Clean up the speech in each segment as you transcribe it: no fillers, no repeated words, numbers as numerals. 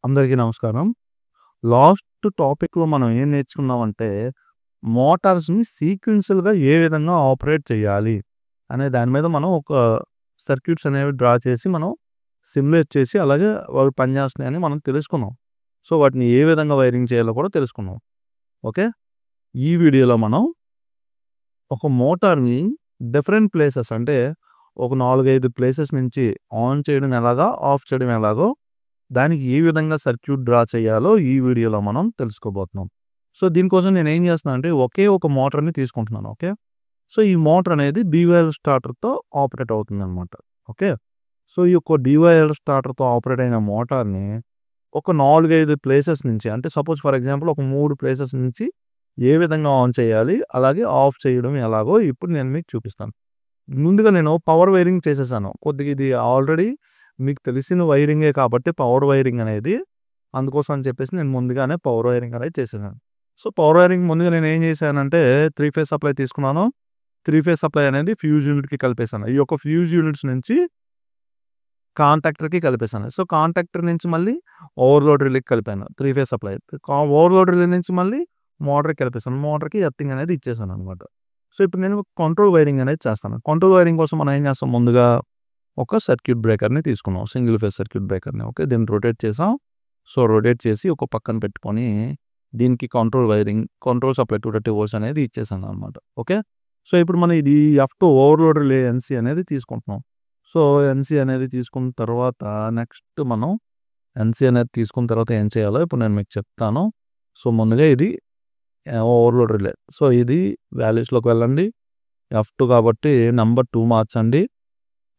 అందరికీ నమస్కారం. లాస్ట్ టాపిక్‌లో మనం ఏం నేర్చుకున్నామంటే, మోటార్స్‌ని సీక్వెన్షియల్‌గా ఏ విధంగా ఆపరేట్ చేయాలి, అనే దాని మీద మనం ఒక సర్క్యూట్స్ అనేవి డ్రా చేసి, మనం సిమ్యులేట్ చేసి, అలాగే అవి పనిచేస్తున్నాయని మనం తెలుసుకున్నాం. సో, వాటిని ఏ విధంగా వైరింగ్ చేయాలో కూడా తెలుసుకున్నాం. ఓకే. ఈ వీడియోలో మనం ఒక మోటార్‌ని డిఫరెంట్ ప్లేసెస్ అంటే, ఒక 4, 5 ప్లేసెస్ నుంచి ఆన్ చేయడం ఎలాగా, ఆఫ్ చేయడం ఎలాగో, దానికి ఏ విధంగా సర్క్యూట్ డ్రా చేయాలో ఈ వీడియోలో మనం తెలుసుకోబోతున్నాం. సో, దీనికోసం నేనేం చేస్తున్నానంటే, ఒకే ఒక మోటార్‌ని తీసుకుంటున్నాను. ఓకే. సో, ఈ మోటార్ అనేది డీవైఎల్ స్టార్టర్‌తో ఆపరేట్ అవుతుందనమాట. ఓకే. సో, ఈ యొక్క డీవైఎల్ స్టార్టర్‌తో ఆపరేట్ అయిన మోటార్‌ని ఒక 4, 5 ప్లేసెస్ నుంచి, అంటే సపోజ్ ఫర్ ఎగ్జాంపుల్ ఒక 3 ప్లేసెస్ నుంచి ఏ విధంగా ఆన్ చేయాలి, అలాగే ఆఫ్ చేయడం ఎలాగో ఇప్పుడు నేను మీకు చూపిస్తాను. ముందుగా నేను పవర్ వైరింగ్ చేసేసాను. కొద్దిగా ఇది ఆల్రెడీ మీకు తెలిసిన వైరింగే కాబట్టి పవర్ వైరింగ్ అనేది, అందుకోసం అని చెప్పేసి నేను ముందుగానే పవర్ వైరింగ్ అనేది చేసేసాను. సో, పవర్ వైరింగ్ ముందుగా నేను ఏం చేశానంటే 3 ఫేజ్ సప్లై తీసుకున్నాను. 3 ఫేజ్ సప్లై అనేది ఫ్యూజ్ యూనిట్‌కి కలిపేసాను. ఈ యొక్క ఫ్యూజ్ యూనిట్స్ నుంచి కాంటాక్టర్‌కి కలిపేసాను. సో, కాంటాక్టర్ నుంచి మళ్ళీ ఓవర్‌లోడ్ రిలేకి కలిపాను 3 ఫేజ్ సప్లై. ఓవర్‌లోడ్ రిలే నుంచి మళ్ళీ మోటార్‌కి కలిపేసాను. మోటార్‌కి ఎర్తింగ్ అనేది ఇచ్చేసాననమాట. సో, ఇప్పుడు నేను కంట్రోల్ వైరింగ్ అనేది చేస్తాను. కంట్రోల్ వైరింగ్ కోసం మనం ఏం చేస్తాం, ముందుగా ఒక సర్క్యూట్ బ్రేకర్‌ని తీసుకున్నాం. సింగిల్ ఫేజ్ సర్క్యూట్ బ్రేకర్‌ని. ఓకే. దీన్ని రొటేట్ చేసాం. సో, రొటేట్ చేసి ఒక పక్కన పెట్టుకొని, దీనికి control wiring, control supply 230 volts అనేది ఇచ్చేసాననమాట. ఓకే. సో, ఇప్పుడు మనం ఇది F2 ఓవర్‌లోడ్ రిలే ఎన్‌సి అనేది తీసుకుంటున్నాం. సో, ఎన్‌సి అనేది తీసుకున్న తర్వాత నెక్స్ట్ మనం ఎన్‌సి అనేది తీసుకున్న తర్వాత ఏం చేయాలో ఇప్పుడు నేను మీకు చెప్తాను. సో, ముందుగా ఇది ఓవర్‌లోడ్ రిలే. సో, ఇది వాల్యూస్‌లోకి వెళ్ళండి. F2 కాబట్టి నంబర్ 2 మార్చండి.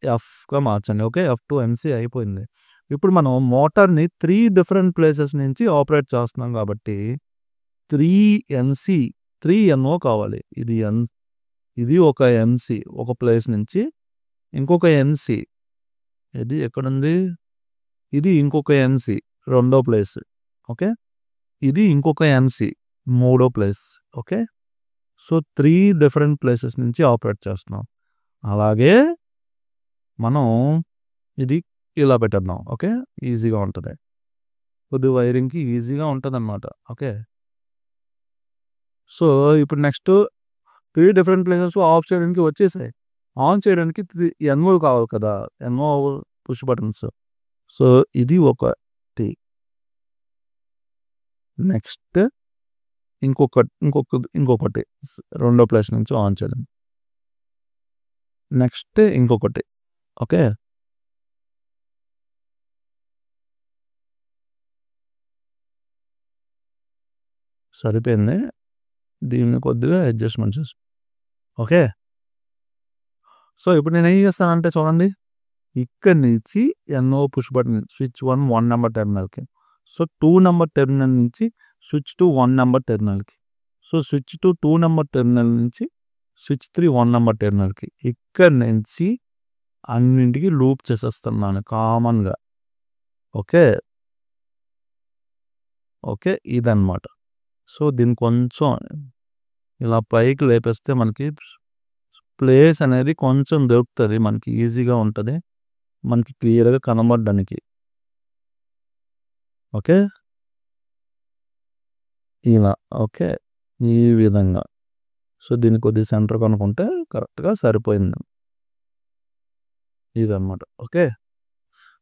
ఎఫ్‌గా మార్చండి. ఓకే. F2 ఎన్‌సి అయిపోయింది. ఇప్పుడు మనం మోటార్‌ని 3 డిఫరెంట్ ప్లేసెస్ నుంచి ఆపరేట్ చేస్తున్నాం కాబట్టి 3 ఎన్‌సి, 3 ఎన్‌ఓ కావాలి. ఇది ఒక ఎన్‌సి ఒక ప్లేస్ నుంచి, ఇంకొక ఎన్‌సి ఇది ఎక్కడుంది? ఇది ఇంకొక ఎన్‌సి రెండో ప్లేస్. ఓకే. ఇది ఇంకొక ఎన్‌సి మూడో place. Okay. So, 3 different places నుంచి ఆపరేట్ చేస్తున్నాం. అలాగే మనం ఇది ఇలా పెట్టేద్దాం. ఓకే. ఈజీగా ఉంటది. కొద్దిగా వైరింగ్‌కి ఈజీగా ఉంటదనమాట. ఓకే. సో, ఇప్పుడు నెక్స్ట్ 3 డిఫరెంట్ ప్లేసెస్ ఆఫ్ చేయడానికి వచ్చేసాయి. ఆన్ చేయడానికి ఎన్ఓ కావాలి కదా! NO push buttons. సో, ఇది ఒకటి. నెక్స్ట్ ఇంకొకటి రెండో ప్లేస్ నుంచి ఆన్ చేయడం. నెక్స్ట్ ఇంకొకటి. ఓకే. సరిపోయింది. దీన్ని కొద్దిగా అడ్జస్ట్‌మెంట్ చేసుకో. ఓకే. సో, ఇప్పుడు నేనేం చేస్తానంటే చూడండి, ఇక్కడి నుంచి NO push button switch 1 number టెర్మినల్‌కి. సో, 2 నంబర్ టెర్మినల్ నుంచి స్విచ్ టు 1 నంబర్ టెర్మినల్‌కి. So, switch to 2 number terminal నుంచి స్విచ్ 3 1 నంబర్ టెర్మినల్‌కి. ఇక్కడి నుంచి అన్నింటికి లూప్ చేసేస్తున్నాను కామన్‌గా. ఓకే. ఓకే. ఇదనమాట. సో, దీన్ని కొంచెం ఇలా పైకి లేపేస్తే మనకి ప్లేస్ అనేది కొంచెం దొరుకుతది. మనకి ఈజీగా ఉంటది. మనకి క్లియర్‌గా కనబడడానికి. ఓకే. ఇలా. ఓకే. ఈ విధంగా. సో, దీన్ని కొద్దిగా సెంటర్ కనుక్కుంటే కరెక్ట్‌గా సరిపోయింది. ఇదనమాట. ఓకే.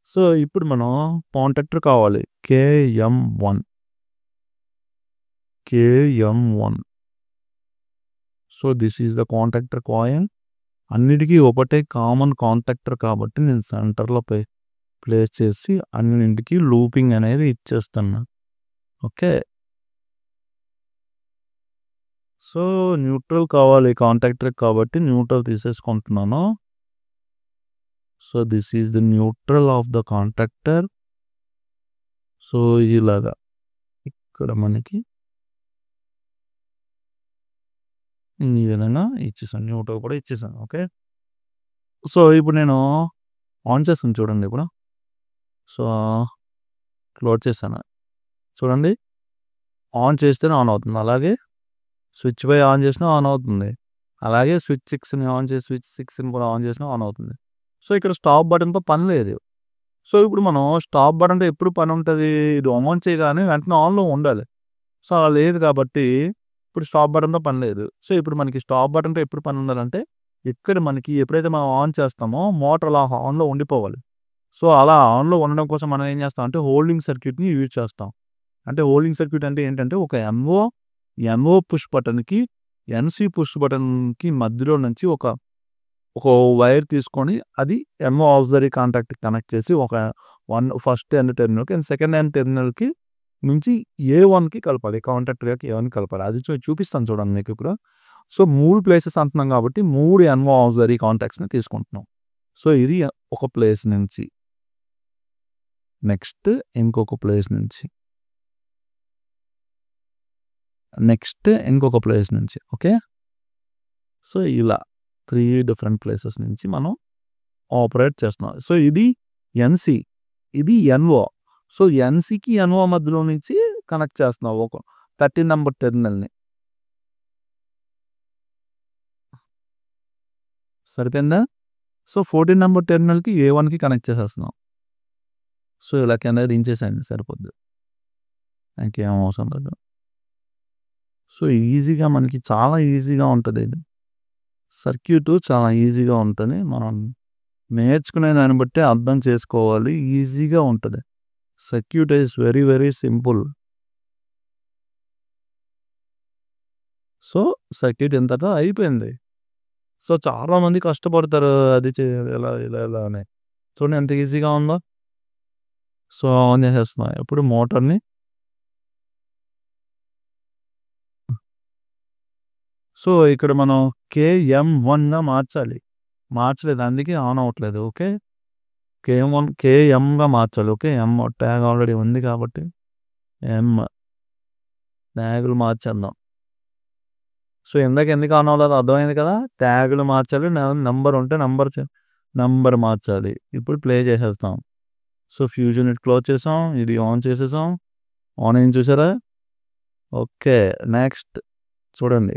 సో, ఇప్పుడు మనం కాంటాక్టర్ కావాలి. KM1. KM1. So, this is the contractor coil. అన్నిటికి ఒకటే కామన్ కాంటాక్టర్ కాబట్టి నేను సెంటర్‌లో ప్లేస్ చేసి అన్నింటికి లూపింగ్ అనేది ఇచ్చేస్తున్నా. ఓకే. సో, న్యూట్రల్ కావాలి కాంటాక్టర్‌కి కాబట్టి న్యూట్రల్ తీసేసుకుంటున్నాను. So, this is the neutral of the contactor. So, ఇలాగా ఇక్కడ మనకి ఈ విధంగా ఇచ్చేసాను. న్యూట్రల్ కూడా ఇచ్చేసాను. ఓకే. సో, ఇప్పుడు నేను ఆన్ చేస్తాను చూడండి ఇప్పుడు. సో, క్లోజ్ చేశాను. చూడండి. ఆన్ చేస్తేనే ఆన్ అవుతుంది. అలాగే స్విచ్ 5 ఆన్ చేసినా ఆన్ అవుతుంది. అలాగే స్విచ్ 6ని ఆన్ చేసి స్విచ్ 6ని కూడా ఆన్ చేసినా ఆన్ అవుతుంది. సో, ఇక్కడ స్టాప్ బటన్‌తో పని లేదు. సో, ఇప్పుడు మనం స్టాప్ బటన్‌తో ఎప్పుడు పనుంటది? ఇది ఆన్ చేయగానే వెంటనే ఆన్‌లో ఉండాలి. సో, అలా లేదు కాబట్టి ఇప్పుడు స్టాప్ బటన్‌తో పని లేదు. సో, ఇప్పుడు మనకి స్టాప్ బటన్‌తో ఎప్పుడు పని ఉండాలంటే, ఇక్కడ మనకి ఎప్పుడైతే మనం ఆన్ చేస్తామో మోటార్ అలా ఆన్‌లో ఉండిపోవాలి. సో, అలా ఆన్‌లో ఉండడం కోసం మనం ఏం చేస్తామంటే హోల్డింగ్ సర్క్యూట్‌ని యూజ్ చేస్తాం. అంటే హోల్డింగ్ సర్క్యూట్ అంటే ఏంటంటే ఒక ఎంఓ పుష్ బటన్‌కి, ఎన్‌సి పుష్ బటన్‌కి మధ్యలో నుంచి ఒక వైర్ తీసుకొని అది ఎంఓ ఆక్సిలరీ కాంటాక్ట్‌కి కనెక్ట్ చేసి ఫస్ట్ ఎండ్ టెర్మినల్‌కి అండ్ సెకండ్ ఎండ్ టెర్మినల్‌కి నుంచి ఏ1కి కలపాలి. కాంటాక్టర్‌కి ఏ1 కలపాలి. అది చూపిస్తాను చూడండి మీకు ఇప్పుడు. సో, 3 ప్లేసెస్ అంటున్నాం కాబట్టి 3 ఎంఓ ఆక్సిలరీ కాంటాక్ట్స్‌ని తీసుకుంటున్నాం. సో, ఇది ఒక ప్లేస్ నుంచి. నెక్స్ట్ ఇంకొక ప్లేస్ నుంచి. నెక్స్ట్ ఇంకొక ప్లేస్ నుంచి. ఓకే. సో, ఇలా 3 డిఫరెంట్ ప్లేసెస్ నుంచి మనం ఆపరేట్ చేస్తున్నాం. సో, ఇది ఎన్‌సి. ఇది ఎన్ఓ. సో, ఎన్‌సికి, ఎన్ఓ మధ్యలో నుంచి కనెక్ట్ చేస్తున్నాం. ఒక 13 నంబర్ టెర్మినల్‌ని. సరిపోయిందా? సో, 14 నంబర్ టెర్మినల్‌కి ఏ1కి కనెక్ట్ చేసేస్తున్నాం. సో, ఇలా కిందకి దించేసేయండి సరిపోద్ది. ఇంకేం అవసరం లేదు. సో, ఈజీగా మనకి చాలా ఈజీగా ఉంటది. సర్క్యూటు చాలా ఈజీగా ఉంటది. మనం నేర్చుకునే దాన్ని బట్టి అర్థం చేసుకోవాలి. ఈజీగా ఉంటది. Circuit is very, very simple. So, circuit ఇంతతో అయిపోయింది. సో, చాలామంది కష్టపడతారు. అది ఇలా అని. చూడండి ఎంత ఈజీగా ఉందో. సో, ఆన్ చేసేస్తున్నా. ఇప్పుడు మోటార్‌ని సో, ఇక్కడ మనం కేఎం1గా మార్చాలి. మార్చలేదు. అందుకే ఆన్ అవ్వట్లేదు. ఓకే. కేఎంగా మార్చాలి. ఓకే. ట్యాగ్ ఆల్రెడీ ఉంది కాబట్టి ఎం ట్యాగులు మార్చేద్దాం. సో, ఇందాక ఎందుకు ఆన్ అవ్వలేదో అర్థమైంది కదా! ట్యాగులు మార్చాలి. నంబర్ ఉంటే నంబర్ మార్చాలి. ఇప్పుడు ప్లే చేసేస్తాం. సో, ఫ్యూజ్ యూనిట్ క్లోజ్ చేసాం. ఇది ఆన్ చేసేసాం. ఆన్ అయింది చూసారా? ఓకే. నెక్స్ట్ చూడండి.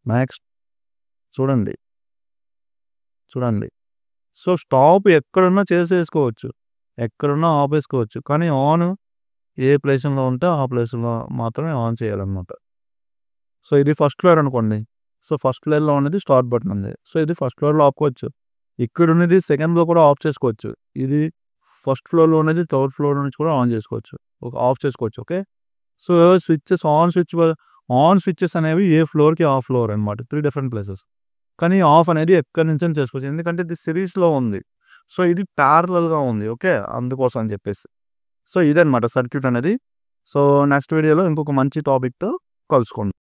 నెక్స్ట్ చూడండి. చూడండి. సో, స్టాప్ ఎక్కడున్నా చేసేసుకోవచ్చు. ఎక్కడున్నా ఆపేసుకోవచ్చు. కానీ ఆన్ ఏ ప్లేస్‌లో ఉంటే ఆ ప్లేస్‌లో మాత్రమే ఆన్ చేయాలన్నమాట. సో, ఇది ఫస్ట్ ఫ్లోర్ అనుకోండి. సో, ఫస్ట్ ఫ్లోర్‌లో ఉన్నది స్టార్ట్ బటన్ ఉంది. సో, ఇది ఫస్ట్ ఫ్లోర్‌లో ఆపుకోవచ్చు. ఇక్కడున్నది సెకండ్‌లో కూడా ఆఫ్ చేసుకోవచ్చు. ఇది ఫస్ట్ ఫ్లోర్‌లో ఉన్నది థర్డ్ ఫ్లోర్ నుంచి కూడా ఆన్ చేసుకోవచ్చు. ఆఫ్ చేసుకోవచ్చు. ఓకే. సో, ఆన్ స్విచెస్ అనేవి ఏ ఫ్లోర్‌కి ఆ ఫ్లోర్ అన్నమాట. 3 డిఫరెంట్ ప్లేసెస్. కానీ ఆఫ్ అనేది ఎక్కడి నుంచైనా చేసుకోవచ్చు. ఎందుకంటే ఇది సిరీస్‌లో ఉంది. సో, ఇది ప్యారలల్‌గా ఉంది. ఓకే. అందుకోసం అని చెప్పేసి. సో, ఇదన్నమాట సర్క్యూట్ అనేది. సో, నెక్స్ట్ వీడియోలో ఇంకొక మంచి టాపిక్‌తో కలుసుకుందాం.